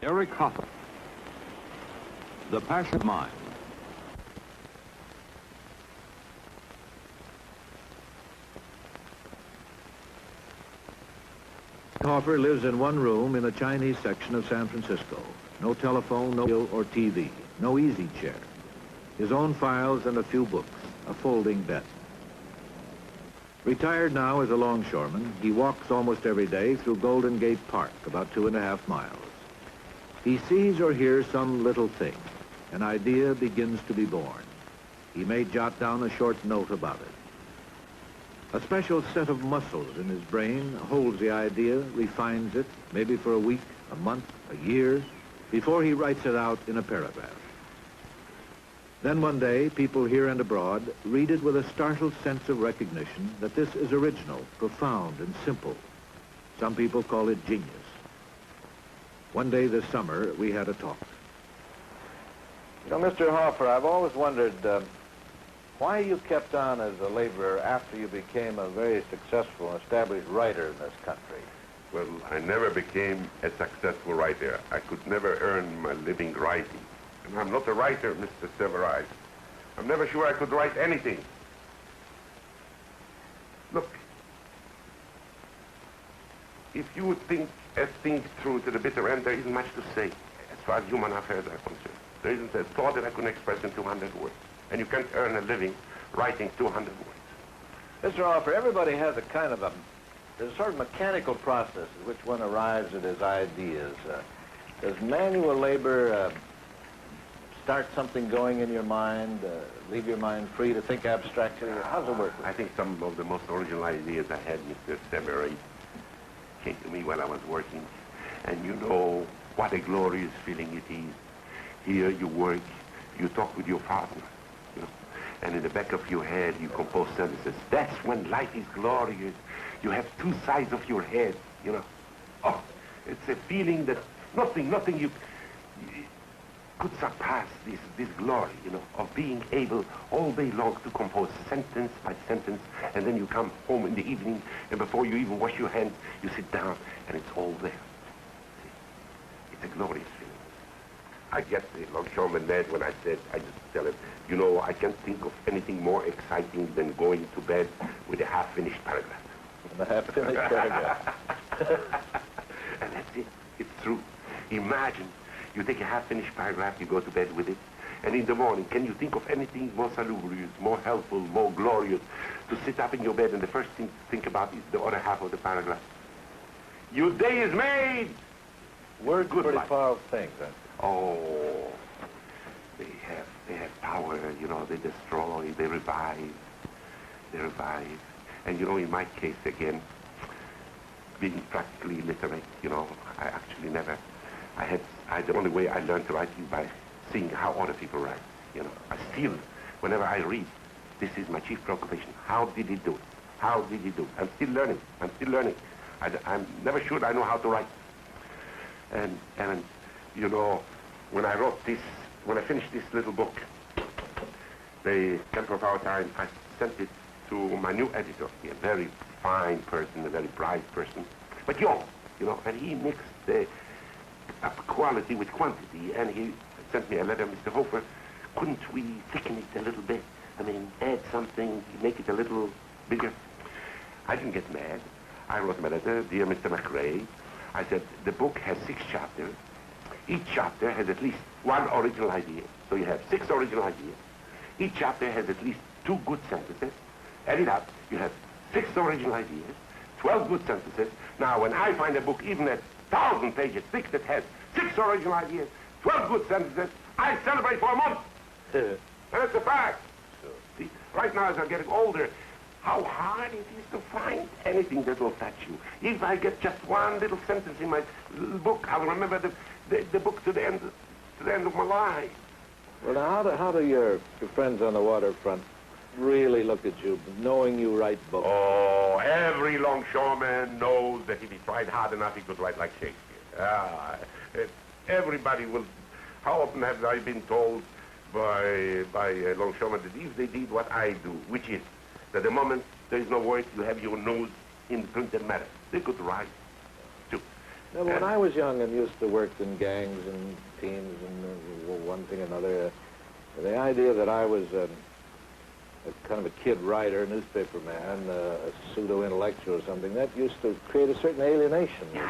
Hoffer. The Passion Mind. Hoffer lives in one room in the Chinese section of San Francisco. No telephone, no or TV, no easy chair. His own files and a few books, a folding bed. Retired now as a longshoreman, he walks almost every day through Golden Gate Park, about 2.5 miles. He sees or hears some little thing. An idea begins to be born. He may jot down a short note about it. A special set of muscles in his brain holds the idea, refines it, maybe for a week, a month, a year, before he writes it out in a paragraph. Then one day, people here and abroad read it with a startled sense of recognition that this is original, profound, and simple. Some people call it genius. One day this summer, we had a talk. You know, Mr. Hoffer, I've always wondered why you kept on as a laborer after you became a very successful and established writer in this country. Well, I never became a successful writer. I could never earn my living writing. And I'm not a writer, Mr. Severais. I'm never sure I could write anything. Look, if you would think a thing through to the bitter end, there isn't much to say as far as human affairs are concerned. There isn't a thought that I can express in 200 words. And you can't earn a living writing 200 words. Mr. Hoffer, everybody has a kind of there's a sort of mechanical process in which one arrives at his ideas. Does manual labor start something going in your mind, leave your mind free to think abstractly? How's it work? I think some of the most original ideas I had, Mr. Severais, came to me while I was working. And you know what a glorious feeling it is. Here you work, you talk with your partner, you know, and in the back of your head you compose sentences. That's when life is glorious. You have two sides of your head, you know. Oh, it's a feeling that nothing you could surpass this glory, you know, of being able all day long to compose sentence by sentence, and then you come home in the evening, and before you even wash your hands, you sit down, and it's all there. See? It's a glorious feeling. I get the longshoreman mad when I just tell him, you know, I can't think of anything more exciting than going to bed with a half-finished paragraph. A half-finished paragraph. And that's it. It's true. Imagine you take a half-finished paragraph, you go to bed with it, and in the morning, can you think of anything more salubrious, more helpful, more glorious to sit up in your bed and the first thing to think about is the other half of the paragraph? Your day is made! Words are pretty life. powerful things, aren't they? Oh, they have power, you know, they destroy, they revive. And you know, in my case, again, being practically illiterate, you know, I actually never, the only way I learned to write is by seeing how other people write, you know. I still, whenever I read, this is my chief preoccupation. How did he do it? How did he do it? I'm still learning. I'm never sure I know how to write. And you know, when I finished this little book, The Temper of Our Time, I sent it to my new editor, a very fine person, a very bright person, but young, you know, and he mixed up quality with quantity, and he sent me a letter, Mr. Hoffer, couldn't we thicken it a little bit? I mean, add something, make it a little bigger? I didn't get mad. I wrote him a letter, dear Mr. McRae. I said, the book has 6 chapters. Each chapter has at least 1 original idea. So you have 6 original ideas. Each chapter has at least 2 good sentences. Add it up, you have 6 original ideas, 12 good sentences. Now, when I find a book even at 1,000 pages thick that has 6 original ideas, 12 good sentences, I celebrate for a month. And that's a fact. Sure. See, right now as I'm getting older, how hard it is to find anything that will touch you. If I get just one little sentence in my little book, I'll remember the book to the end of my life. Well, now, how do your friends on the waterfront really look at you, knowing you write books? Oh, every longshoreman knows that if he tried hard enough, he could write like Shakespeare. Everybody will. How often have I been told by a longshoreman that if they did what I do, which is that the moment there is no word, you have your nose in the printed matter. They could write, too. No, but when I was young and used to work in gangs and teams and one thing or another, the idea that I was a kind of a kid writer, newspaper man, a pseudo-intellectual or something, that used to create a certain alienation with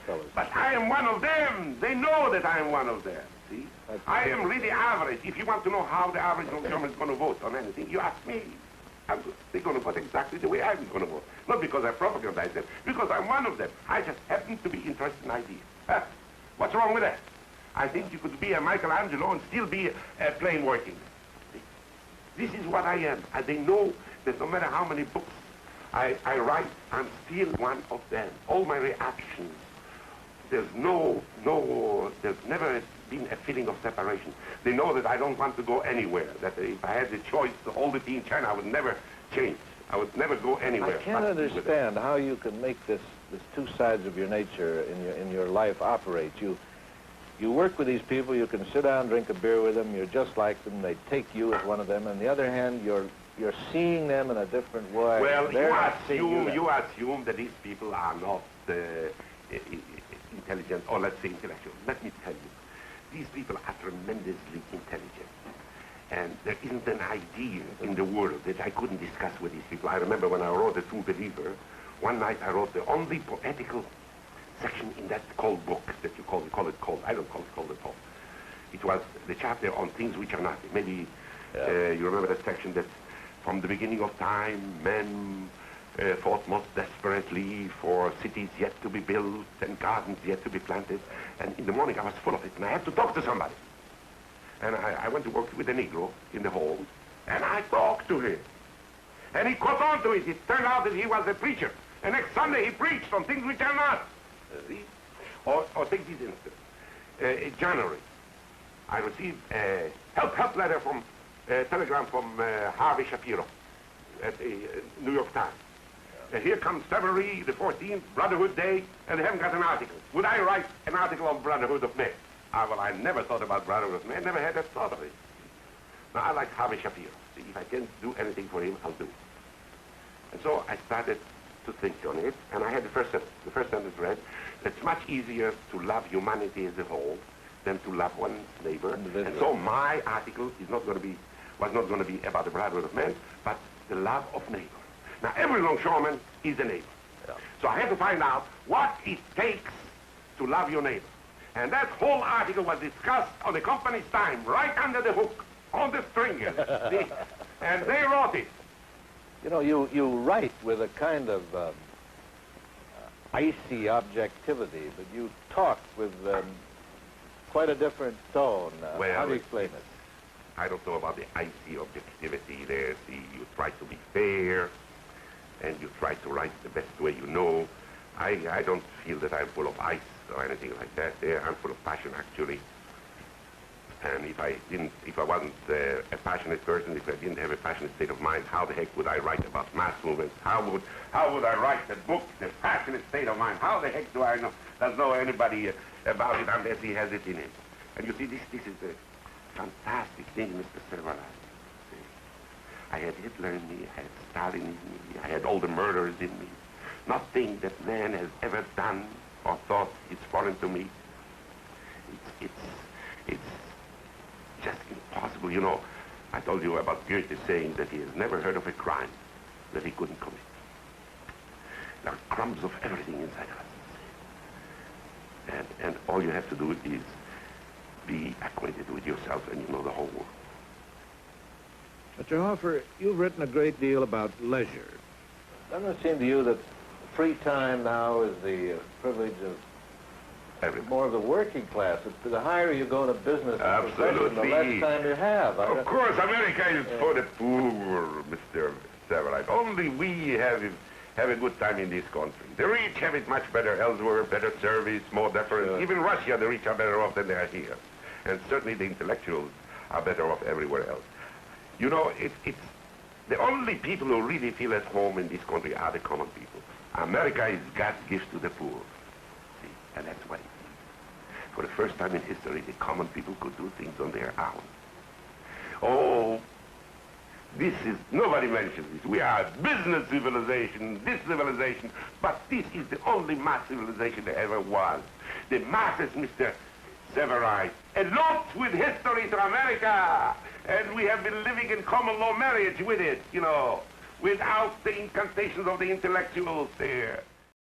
fellas. But I am one of them. They know that I am one of them. See? I am really average. If you want to know how the average German is going to vote on anything, you ask me. They're going to vote exactly the way I'm going to vote. Not because I propagandize them, because I'm one of them. I just happen to be interested in ideas. What's wrong with that? I think you could be a Michelangelo and still be a plain working man. See? This is what I am. And they know that no matter how many books I write, I'm still one of them. All my reactions, there's never been a feeling of separation. They know that I don't want to go anywhere, that if I had the choice to hold it in China, I would never change. I would never go anywhere. I can't understand how you can make this two sides of your nature in your life operate. You work with these people, you can sit down, drink a beer with them, you're just like them, they take you as one of them. On the other hand, you're seeing them in a different way. Well, you assume that these people are not intelligent, or let's say intellectual. Let me tell you, these people are tremendously intelligent. And there isn't an idea in the world that I couldn't discuss with these people. I remember when I wrote The True Believer, one night I wrote the only poetical section in that cold book that you call it cold. I don't call it cold at all. It was the chapter on things which are nothing. Maybe you remember that section that from the beginning of time, men fought most desperately for cities yet to be built and gardens yet to be planted. And in the morning I was full of it, and I had to talk to somebody. And I went to work with a Negro in the hall, and I talked to him. And he caught on to it. It turned out that he was a preacher. And next Sunday he preached on things which are not. Or take this instance. In January, I received a help letter from, telegram from Harvey Shapiro at the New York Times. Here comes February the 14th, Brotherhood Day, and they haven't got an article. Would I write an article on Brotherhood of Men? Well, I never thought about Brotherhood of Men. Never had that thought of it. Now, I like Harvey Shapiro. See, if I can do anything for him, I'll do it. And so I started to think on it, and I had the first sentence. The first sentence read, it's much easier to love humanity as a whole than to love one's neighbor. And so my article was not going to be about the Brotherhood of Men, but the love of neighbor. Now, every longshoreman is a neighbor. Yeah. So I had to find out what it takes to love your neighbor. And that whole article was discussed on the company's time, right under the hook, on the stringers. And they wrote it. You know, you write with a kind of icy objectivity, but you talk with quite a different tone. Well, how do you explain it? I don't know about the icy objectivity there. See, you try to be fair, and you try to write the best way you know. I don't feel that I'm full of ice or anything like that. I'm full of passion, actually. And if I wasn't a passionate person, if I didn't have a passionate state of mind, how the heck would I write about mass movements? How would I write a book, The Passionate State of Mind? How the heck do I know anybody about it unless he has it in him? And you see, this is a fantastic thing, Mr. Servalas. I had Hitler in me, I had Stalin in me, I had all the murderers in me. Nothing that man has ever done or thought is foreign to me. It's just impossible. You know, I told you about Goethe saying that he has never heard of a crime that he couldn't commit. There are crumbs of everything inside us. And all you have to do is be acquainted with yourself, and you know the whole world. Mr. Hoffer, you've written a great deal about leisure. Doesn't it seem to you that free time now is the privilege of more of the working class? The higher you go into business and profession, the less time you have. Of course, America is for the poor, Mr. Severide. Only we have a good time in this country. The rich have it much better elsewhere, better service, more deference. Sure. Even Russia, the rich are better off than they are here. And certainly the intellectuals are better off everywhere else. You know, it's the only people who really feel at home in this country are the common people. America is God's gift to the poor. See, and that's what it is. For the first time in history, the common people could do things on their own. Oh, This is, nobody mentions this. We are a business civilization, this civilization, but this is the only mass civilization there ever was. The masses, Mr. Severide, eloped with history to America, and we have been living in common law marriage with it, you know, without the incantations of the intellectuals there.